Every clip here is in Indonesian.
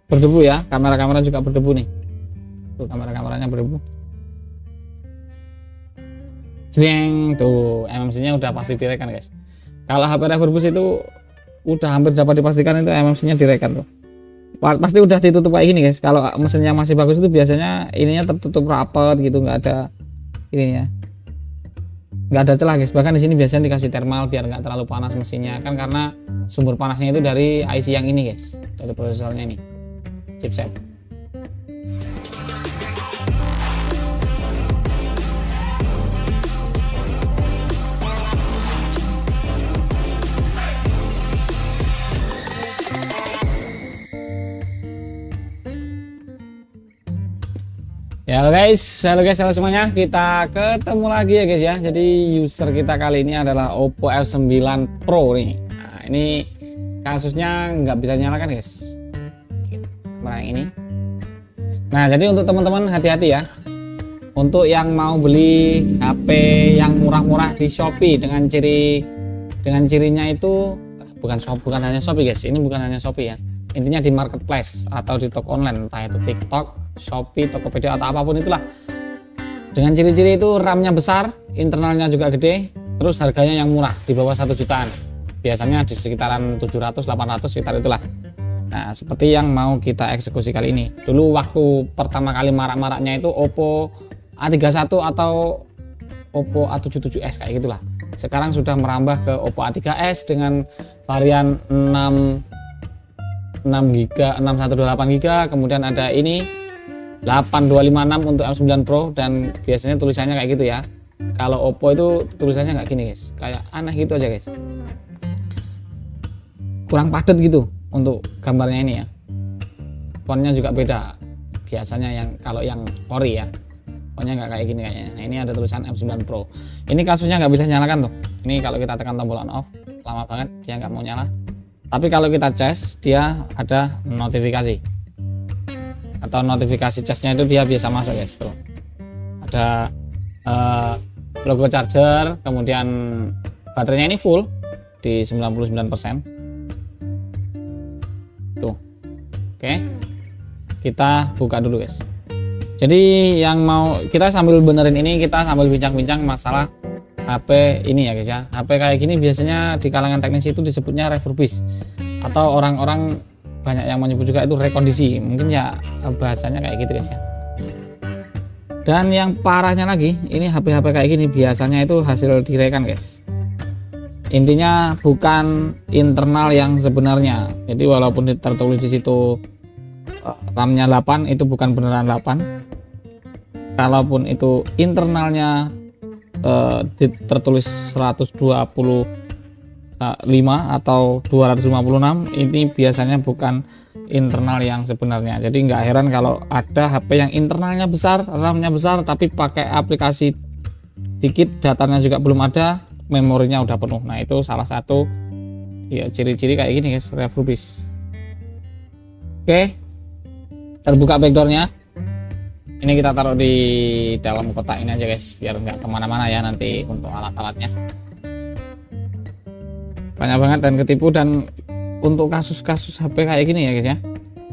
berdebu ya, kamera juga berdebu nih. Tuh kameranya berdebu. Jreng tuh, MMC-nya udah pasti direkan guys. Kalau HP Refurbus itu udah hampir dapat dipastikan itu MMC-nya direkan tuh. Pasti udah ditutup kayak gini guys. Kalau mesinnya masih bagus itu biasanya ininya tertutup rapat gitu, nggak ada ininya, nggak ada celah guys. Bahkan di sini biasanya dikasih thermal biar nggak terlalu panas mesinnya kan, karena sumber panasnya itu dari IC yang ini guys, dari prosesornya ini, chipset. Ya halo guys, halo semuanya, kita ketemu lagi ya guys ya. Jadi user kita kali ini adalah Oppo F9 Pro nih. Nah, ini kasusnya nggak bisa nyalakan guys, kamera yang ini. Nah jadi untuk teman-teman hati-hati ya, untuk yang mau beli HP yang murah-murah di Shopee dengan cirinya itu bukan hanya Shopee guys, ini bukan hanya Shopee ya. Intinya di marketplace atau di toko online, entah itu TikTok, Shopee, Tokopedia atau apapun itulah. Dengan ciri-ciri itu RAM-nya besar, internalnya juga gede, terus harganya yang murah di bawah 1 jutaan. Biasanya di sekitaran 700, 800 sekitar itulah. Nah, seperti yang mau kita eksekusi kali ini. Dulu waktu pertama kali marak-maraknya itu Oppo A31 atau Oppo A77s kayak gitulah. Sekarang sudah merambah ke Oppo A3s dengan varian 6GB, 6128GB, kemudian ada ini 8256 untuk M9 Pro, dan biasanya tulisannya kayak gitu ya. Kalau Oppo itu tulisannya nggak gini guys, kayak aneh gitu aja guys, kurang padat gitu untuk gambarnya ini ya. Fontnya juga beda, biasanya yang kalau yang ori ya, fontnya nggak kayak gini kayaknya. Nah ini ada tulisan M9 Pro. Ini kasusnya nggak bisa nyalakan tuh. Ini kalau kita tekan tombol on off lama banget dia nggak mau nyala. Tapi kalau kita cas dia ada notifikasi, atau notifikasi casnya itu dia biasa masuk guys. Tuh ada logo charger, kemudian baterainya ini full di 99%. Tuh oke, kita buka dulu guys. Jadi yang mau kita sambil benerin ini, kita sambil bincang-bincang masalah HP ini ya guys ya. HP kayak gini biasanya di kalangan teknisi itu disebutnya refurbish, atau orang-orang banyak yang menyebut juga itu rekondisi, mungkin ya bahasanya kayak gitu guys ya. Dan yang parahnya lagi, ini HP-HP kayak gini biasanya itu hasil direkan guys. Intinya bukan internal yang sebenarnya. Jadi walaupun tertulis di situ RAM-nya 8, itu bukan beneran 8. Kalaupun itu internalnya tertulis 125 atau 256, ini biasanya bukan internal yang sebenarnya. Jadi nggak heran kalau ada HP yang internalnya besar, RAM-nya besar, tapi pakai aplikasi dikit, datanya juga belum ada, memorinya udah penuh. Nah itu salah satu ya ciri-ciri kayak gini guys, refurbish. Oke, terbuka backdoornya. Ini kita taruh di dalam kotak ini aja guys, biar nggak kemana-mana ya nanti untuk alat-alatnya. Banyak banget dan ketipu. Dan untuk kasus-kasus HP kayak gini ya guys ya,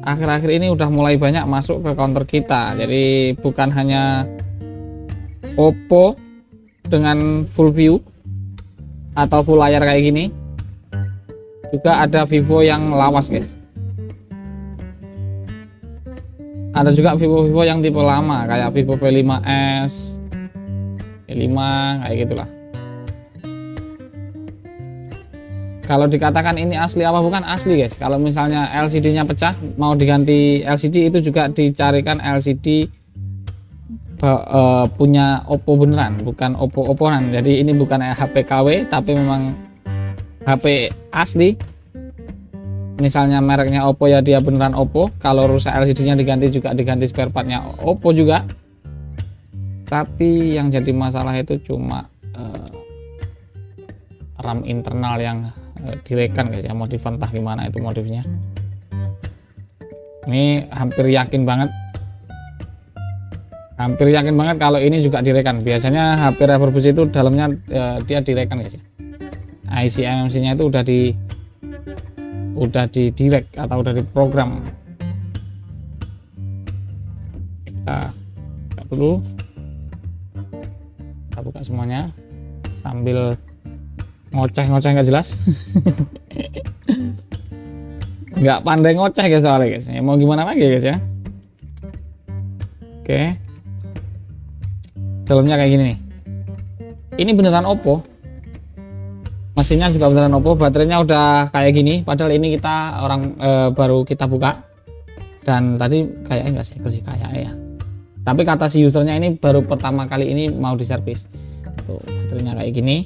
akhir-akhir ini udah mulai banyak masuk ke counter kita. Jadi bukan hanya Oppo dengan full view atau full layar kayak gini, juga ada Vivo yang lawas guys. Ada juga Vivo yang tipe lama kayak Vivo P5s, P5 kayak gitulah. Kalau dikatakan ini asli apa bukan, asli guys. Kalau misalnya LCD-nya pecah mau diganti LCD, itu juga dicarikan LCD punya Oppo beneran, bukan Oppo-Oppoan. Jadi ini bukan HP KW, tapi memang HP asli. Misalnya mereknya Oppo ya dia beneran Oppo. Kalau rusak LCD-nya diganti juga diganti spare partnya Oppo juga. Tapi yang jadi masalah itu cuma RAM internal yang direkan guys ya, modif entah gimana itu modifnya. Ini hampir yakin banget kalau ini juga direkan. Biasanya HP refurbish itu dalamnya dia direkan guys ya. IC MMC nya itu udah di direct atau udah diprogram buka dulu, kita buka semuanya sambil ngoceh-ngoceh nggak jelas. Nggak pandai ngoceh guys soalnya guys, ya, mau gimana lagi guys ya. Oke, dalamnya kayak gini nih. Ini beneran Oppo, mesinnya juga beneran Oppo, baterainya udah kayak gini. Padahal ini kita baru kita buka, dan tadi kayaknya nggak segel sih kayaknya ya. Tapi kata si usernya ini baru pertama kali ini mau diservis. Tuh baterainya kayak gini.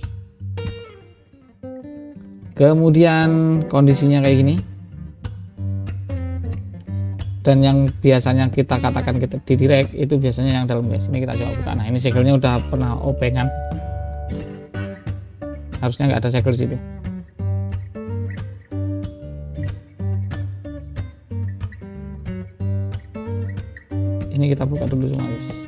Kemudian kondisinya kayak gini. Dan yang biasanya kita katakan kita di direct itu biasanya yang dalam guys. Ini kita coba buka. Nah ini segelnya udah pernah opengan. Harusnya nggak ada segel situ. Ini kita buka dulu semua guys.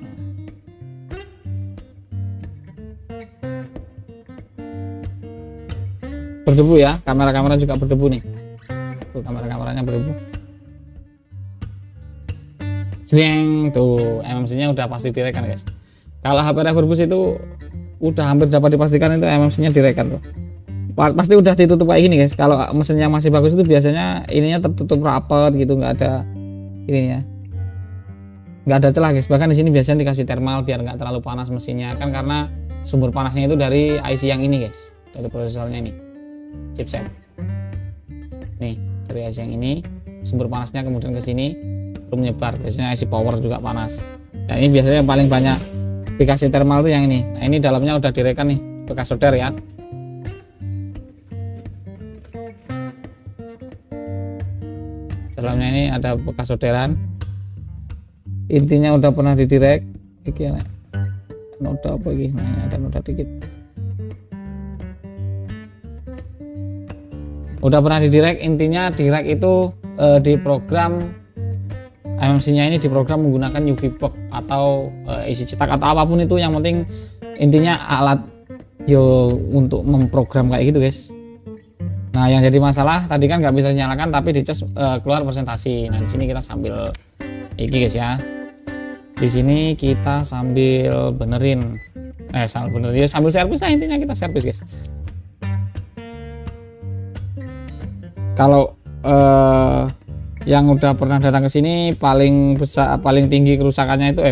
Berdebu ya, kamera-kamera juga berdebu nih. Tuh kamera-kameranya berdebu. Jreng, tuh MMC-nya udah pasti direkan guys. Kalau HP Refurbus itu udah hampir dapat dipastikan itu MMC-nya direkan tuh. Pasti udah ditutup kayak gini guys. Kalau mesinnya masih bagus itu biasanya ininya tertutup rapat gitu, nggak ada ininya, nggak ada celah guys. Bahkan di sini biasanya dikasih thermal biar nggak terlalu panas mesinnya kan, karena sumber panasnya itu dari IC yang ini guys, dari prosesornya ini, chipset. Nih dari IC yang ini sumber panasnya kemudian ke sini menyebar, biasanya IC power juga panas. Nah ini biasanya yang paling banyak dikasih thermal tuh yang ini. Nah ini dalamnya udah direkan nih, bekas solder ya. Dalamnya ini ada bekas solderan. Intinya udah pernah didirect. Iki noda apa iki? Nah ini ada noda dikit. Udah pernah didirect. Intinya direct itu diprogram, MMC-nya ini diprogram menggunakan UV box atau isi cetak atau apapun itu, yang penting intinya alat yo untuk memprogram kayak gitu guys. Nah yang jadi masalah tadi kan nggak bisa dinyalakan tapi dicas keluar presentasi. Nah di sini kita sambil iki guys ya. Di sini kita sambil benerin, sambil servis lah, intinya kita servis guys. Kalau yang udah pernah datang ke sini paling besar, paling tinggi kerusakannya itu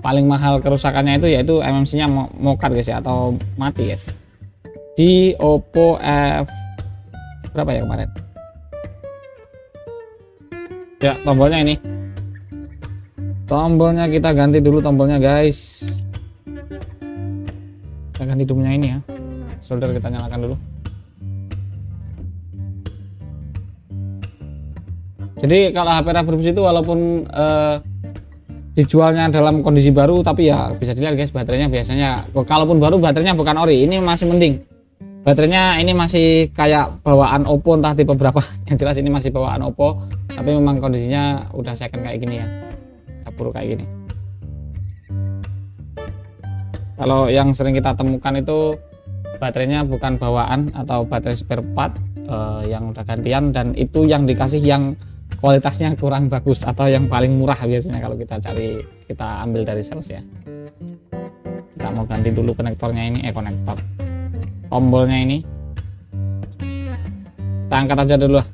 paling mahal kerusakannya itu yaitu MMC-nya mokat guys ya, atau mati guys. Di Oppo F berapa ya kemarin? Ya tombolnya ini. Tombolnya kita ganti dulu tombolnya guys. Kita ganti dumnya ini ya. Solder kita nyalakan dulu. Jadi kalau HP Refurbus itu walaupun dijualnya dalam kondisi baru, tapi ya bisa dilihat guys, baterainya biasanya kalaupun baru baterainya bukan ori, ini masih mending. Baterainya ini masih kayak bawaan Oppo, entah tipe berapa. Yang jelas ini masih bawaan Oppo, tapi memang kondisinya udah second kayak gini ya, buruk kayak gini. Kalau yang sering kita temukan itu baterainya bukan bawaan atau baterai spare part yang udah gantian, dan itu yang dikasih yang kualitasnya kurang bagus atau yang paling murah biasanya kalau kita cari, kita ambil dari sales ya. Kita mau ganti dulu konektornya ini, konektor tombolnya ini kita angkat aja dulu lah.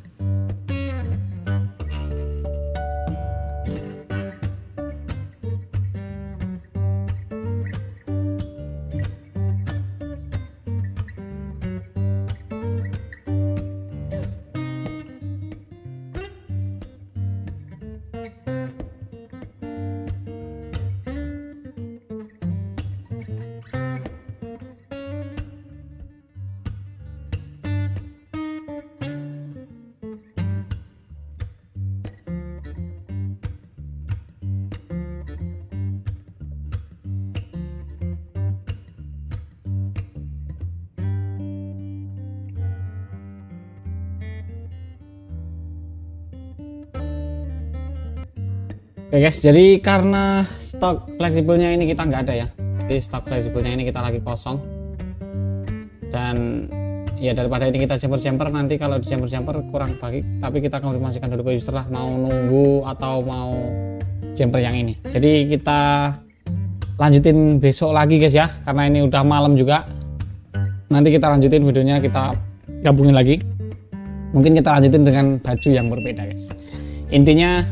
Oke guys, jadi karena stok fleksibelnya ini kita nggak ada ya, jadi stok fleksibelnya ini kita lagi kosong, dan ya daripada ini kita jumper nanti kalau di jumper kurang baik, tapi kita konfirmasikan dulu ke user lah mau nunggu atau mau jumper yang ini. Jadi kita lanjutin besok lagi guys ya, karena ini udah malam juga. Nanti kita lanjutin videonya, kita gabungin lagi. Mungkin kita lanjutin dengan baju yang berbeda guys. Intinya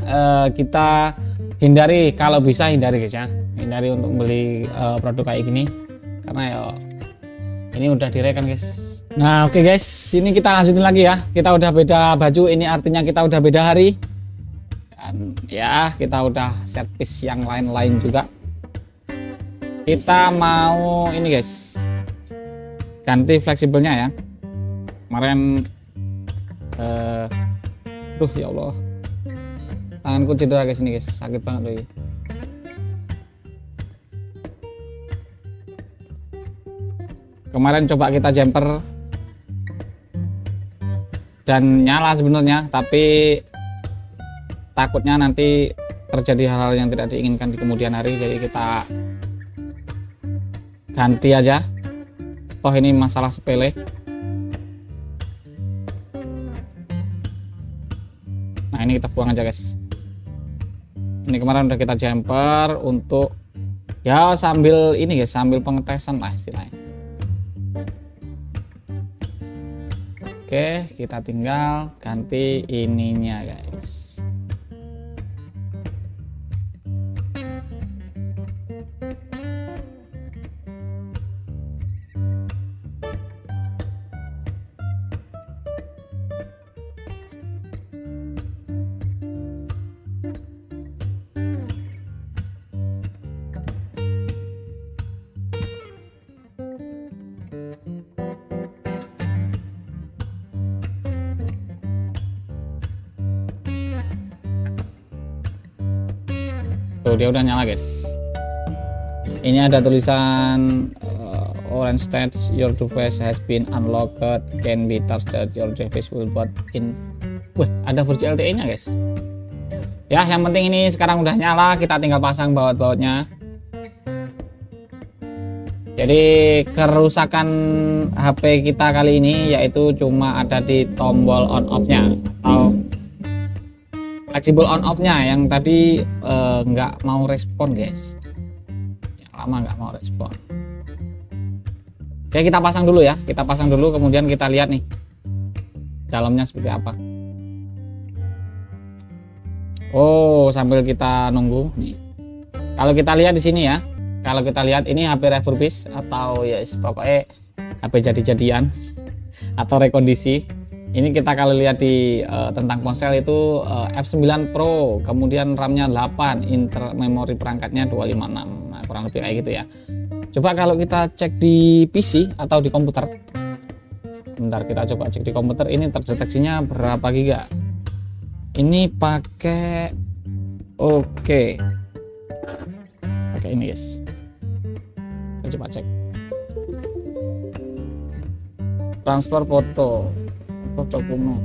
kita hindari, kalau bisa hindari guys ya, hindari untuk beli produk kayak gini, karena ya ini udah direkan guys. Nah oke guys, ini kita lanjutin lagi ya. Kita udah beda baju, ini artinya kita udah beda hari. Dan ya kita udah set piece yang lain-lain juga. Kita mau ini guys, ganti fleksibelnya ya. Kemarin duh ya Allah, tanganku cedera guys, ini guys, sakit banget loh. Kemarin coba kita jumper dan nyala sebenarnya, tapi takutnya nanti terjadi hal-hal yang tidak diinginkan di kemudian hari, jadi kita ganti aja. Toh ini masalah sepele. Nah ini kita buang aja guys. Ini kemarin udah kita jumper untuk ya sambil ini guys, sambil pengetesan lah istilahnya. Oke, kita tinggal ganti ininya guys. Tuh dia udah nyala guys. Ini ada tulisan orange stage, your device has been unlocked, can be touched, your device will boot in. Wah, ada versi LTE nya guys. Ya yang penting ini sekarang udah nyala, kita tinggal pasang baut-bautnya. Jadi kerusakan HP kita kali ini yaitu cuma ada di tombol on off nya atau fleksibel on off nya yang tadi nggak mau respon guys, yang lama nggak mau respon. Oke kita pasang dulu ya, kita pasang dulu kemudian kita lihat nih dalamnya seperti apa. Oh sambil kita nunggu nih, kalau kita lihat di sini ya, kalau kita lihat ini HP refurbish atau ya yes, pokoknya HP jadi-jadian atau rekondisi. Ini kita kalau lihat di tentang ponsel itu F9 Pro, kemudian RAM-nya 8, memori perangkatnya 256. Nah, kurang lebih kayak gitu ya. Coba kalau kita cek di PC atau di komputer. Bentar kita coba cek di komputer, ini terdeteksinya berapa giga. Ini pakai oke. Pakai ini guys. Kita coba cek. Transfer foto. Foto kuno.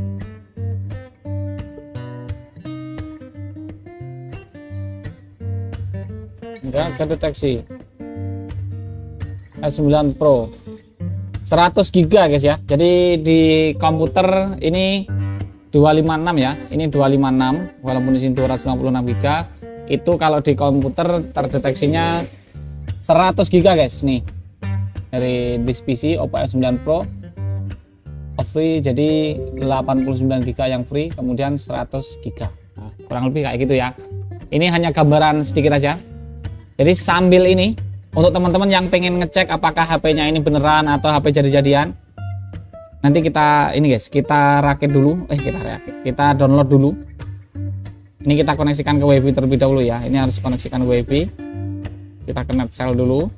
Enggak terdeteksi. S9 Pro 100 GB guys ya. Jadi di komputer ini 256 ya. Ini 256 walaupun di sini 256 GB. Itu kalau di komputer terdeteksinya 100 GB guys nih. Dari disk PC Oppo F9 Pro free, jadi 89 GB yang free, kemudian 100 GB. Nah, kurang lebih kayak gitu ya. Ini hanya gambaran sedikit aja. Jadi sambil ini untuk teman-teman yang pengen ngecek apakah HP-nya ini beneran atau HP jadi-jadian, nanti kita ini guys, kita rakit dulu, kita download dulu. Ini kita koneksikan ke WiFi terlebih dahulu ya. Ini harus koneksikan ke WiFi. Kita connect cell dulu.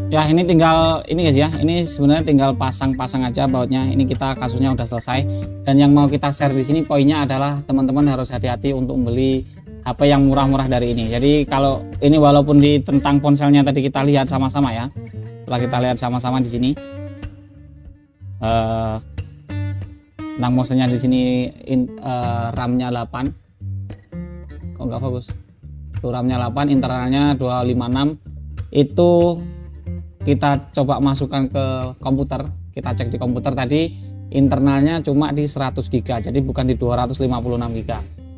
Ya ini tinggal ini guys ya, ini sebenarnya tinggal pasang-pasang aja bautnya. Ini kita kasusnya udah selesai. Dan yang mau kita share di sini poinnya adalah teman-teman harus hati-hati untuk membeli HP yang murah-murah dari ini. Jadi kalau ini walaupun di tentang ponselnya tadi kita lihat sama-sama ya. Setelah kita lihat sama-sama di sini, tentang ponselnya di sini RAM-nya 8. Kok nggak fokus? Tuh RAM-nya 8, internalnya 256. Itu kita coba masukkan ke komputer, kita cek di komputer tadi internalnya cuma di 100 GB, jadi bukan di 256 GB.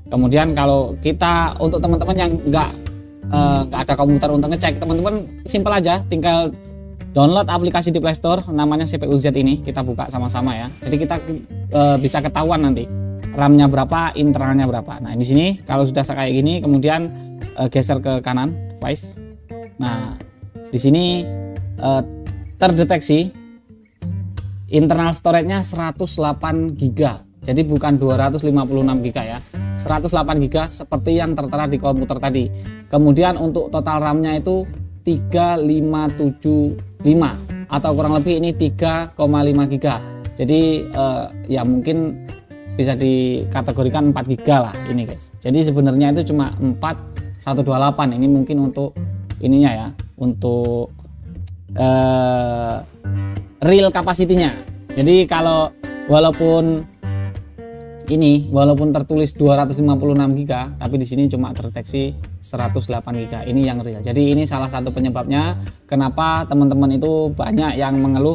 Kemudian kalau kita untuk teman-teman yang nggak ada komputer untuk ngecek, teman-teman simpel aja, tinggal download aplikasi di Play Store namanya CPU-Z ini, kita buka sama-sama ya. Jadi kita bisa ketahuan nanti RAM-nya berapa, internalnya berapa. Nah di sini kalau sudah kayak gini, kemudian geser ke kanan device. Nah di sini terdeteksi internal storage-nya 108 GB, jadi bukan 256 GB ya, 108 GB seperti yang tertera di komputer tadi. Kemudian untuk total RAM-nya itu 3575 atau kurang lebih ini 3,5 GB. Jadi ya mungkin bisa dikategorikan 4 GB lah ini guys. Jadi sebenarnya itu cuma 4128. Ini mungkin untuk ininya ya, untuk real capacity-nya. Jadi kalau walaupun tertulis 256 GB, tapi di sini cuma terdeteksi 108 GB. Ini yang real. Jadi ini salah satu penyebabnya kenapa teman-teman itu banyak yang mengeluh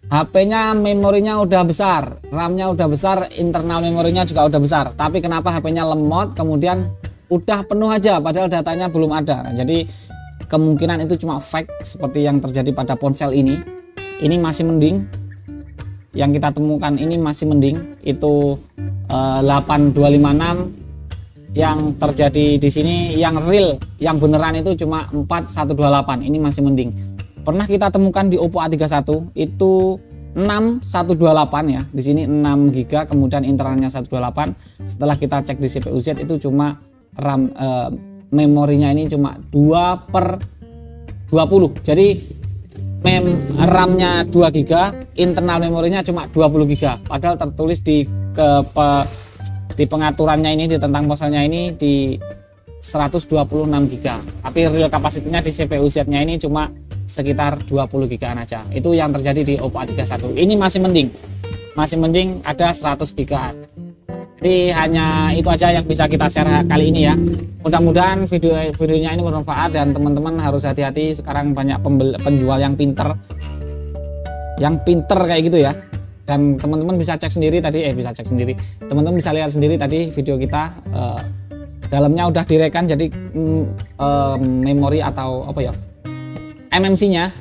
HP-nya memorinya udah besar, RAM-nya udah besar, internal memorinya juga udah besar, tapi kenapa HP-nya lemot, kemudian udah penuh aja padahal datanya belum ada. Nah, jadi kemungkinan itu cuma fake seperti yang terjadi pada ponsel ini. Ini masih mending, yang kita temukan ini masih mending. Itu 8256 yang terjadi di sini, yang real, yang beneran itu cuma 4128. Ini masih mending. Pernah kita temukan di Oppo A31 itu 6128 ya. Di sini 6 GB, kemudian internalnya 128. Setelah kita cek di CPU-Z itu cuma RAM memorinya ini cuma 2/20. Jadi RAM-nya 2 GB, internal memorinya cuma 20 GB. Padahal tertulis di pengaturannya ini, di tentang ponselnya ini di 126 GB. Tapi real kapasitinya di CPU-Z-nya ini cuma sekitar 20 GB aja. Itu yang terjadi di Oppo A31. Ini masih mending ada 100 GB. Jadi hanya itu aja yang bisa kita share kali ini ya. Mudah-mudahan videonya ini bermanfaat dan teman-teman harus hati-hati. Sekarang banyak penjual yang pinter kayak gitu ya. Dan teman-teman bisa cek sendiri tadi, teman-teman bisa lihat sendiri tadi video kita, dalamnya udah direkan. Jadi memori atau apa ya, MMC-nya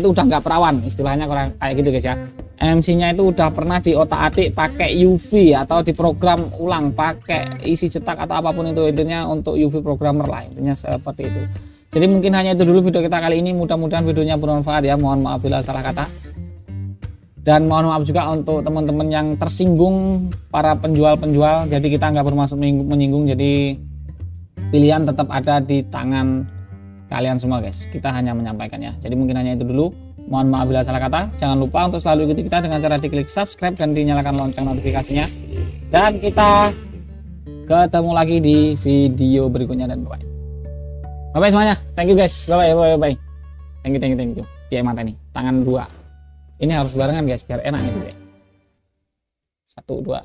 itu udah nggak perawan, istilahnya kurang kayak gitu guys ya. MMC-nya itu udah pernah diotak-atik pakai UV atau diprogram ulang pakai isi cetak atau apapun itu, intinya untuk UV programmer lah, intinya seperti itu. Jadi mungkin hanya itu dulu video kita kali ini. Mudah-mudahan videonya bermanfaat ya. Mohon maaf bila salah kata, dan mohon maaf juga untuk teman-teman yang tersinggung, para penjual-penjual. Jadi kita nggak bermaksud menyinggung, jadi pilihan tetap ada di tangan kalian semua guys. Kita hanya menyampaikan ya. Jadi mungkin hanya itu dulu. Mohon maaf bila salah kata. Jangan lupa untuk selalu ikuti kita dengan cara diklik subscribe dan dinyalakan lonceng notifikasinya. Dan kita ketemu lagi di video berikutnya, dan bye bye semuanya. Thank you guys. Bye bye. Thank you. Ya mata nih, tangan 2. Ini harus barengan guys biar enak gitu deh. 1 2